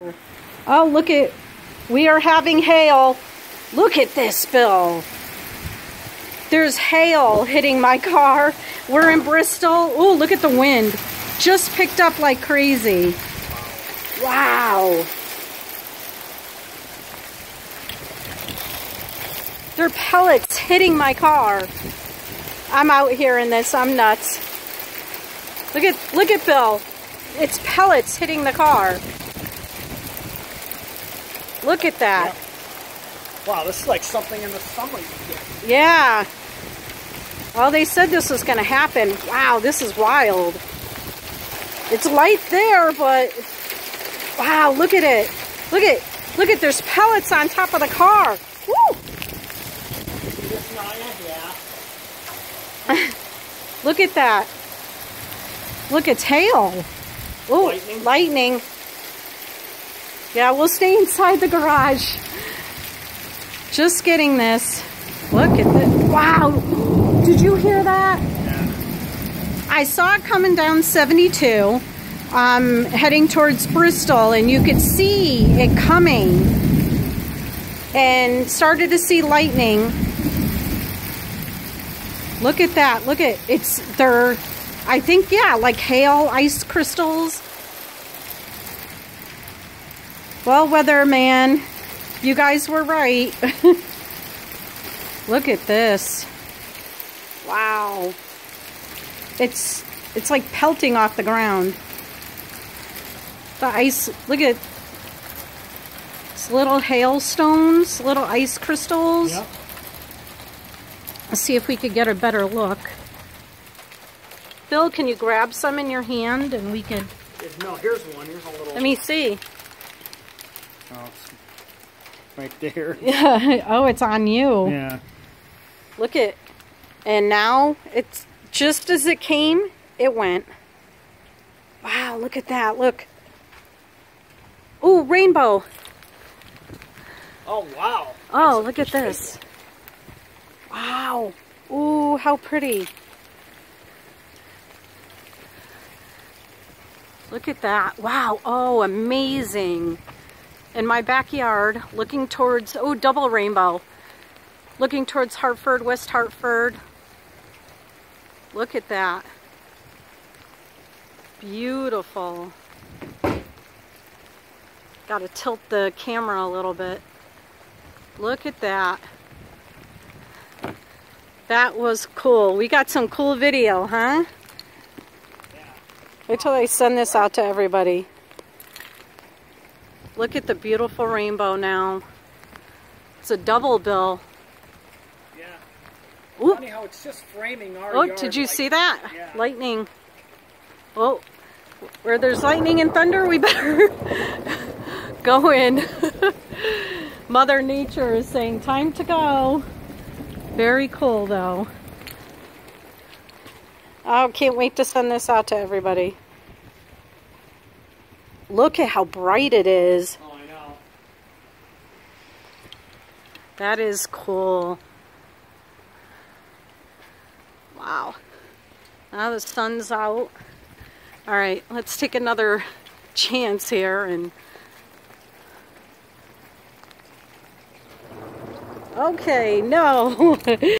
Oh, look at, we are having hail. Look at this, Bill. There's hail hitting my car. We're in Bristol. Oh, look at the wind. Just picked up like crazy. Wow. There are pellets hitting my car. I'm out here in this. I'm nuts. Look at Bill. It's pellets hitting the car. Look at that. Yeah. Wow, this is like something in the summer you get. Yeah. Well, they said this was going to happen. Wow, this is wild. It's light there, but wow, look at it. Look at, there's pellets on top of the car. Woo! Look at that. Look, it's hail. Ooh, lightning. Yeah, we'll stay inside the garage. Just getting this. Look at this. Wow. Did you hear that? Yeah. I saw it coming down 72, heading towards Bristol, and you could see it coming. And started to see lightning. Look at that. Look at they're, I think, yeah, like hail, ice crystals. Well, weatherman, you guys were right. Look at this. Wow. It's like pelting off the ground. The ice, look at it's little hailstones, little ice crystals. Yep. Let's see if we could get a better look. Bill, can you grab some in your hand and we could... No, here's one. Here's a little... Let me see. Oh, it's right there. Yeah. Oh, it's on you. Yeah. Look at... And now, it's just as it came, it went. Wow, look at that. Look. Ooh, rainbow. Oh, wow. Oh, look at this. Wow. Ooh, how pretty. Look at that. Wow. Oh, amazing. In my backyard, looking towards, oh, double rainbow. Looking towards Hartford, West Hartford. Look at that. Beautiful. Got to tilt the camera a little bit. Look at that. That was cool. We got some cool video, huh? Yeah. Wait till I send this out to everybody. Look at the beautiful rainbow now. It's a double, Bill. Yeah. Ooh. Funny how it's just framing our Oh, yard did you like, see that? Yeah. Lightning. Oh, where there's lightning and thunder, we better go in. Mother Nature is saying time to go. Very cool, though. Oh, can't wait to send this out to everybody. Look at how bright it is. Oh, I know. That is cool. Wow. Now the sun's out. All right, let's take another chance here and... Okay, no.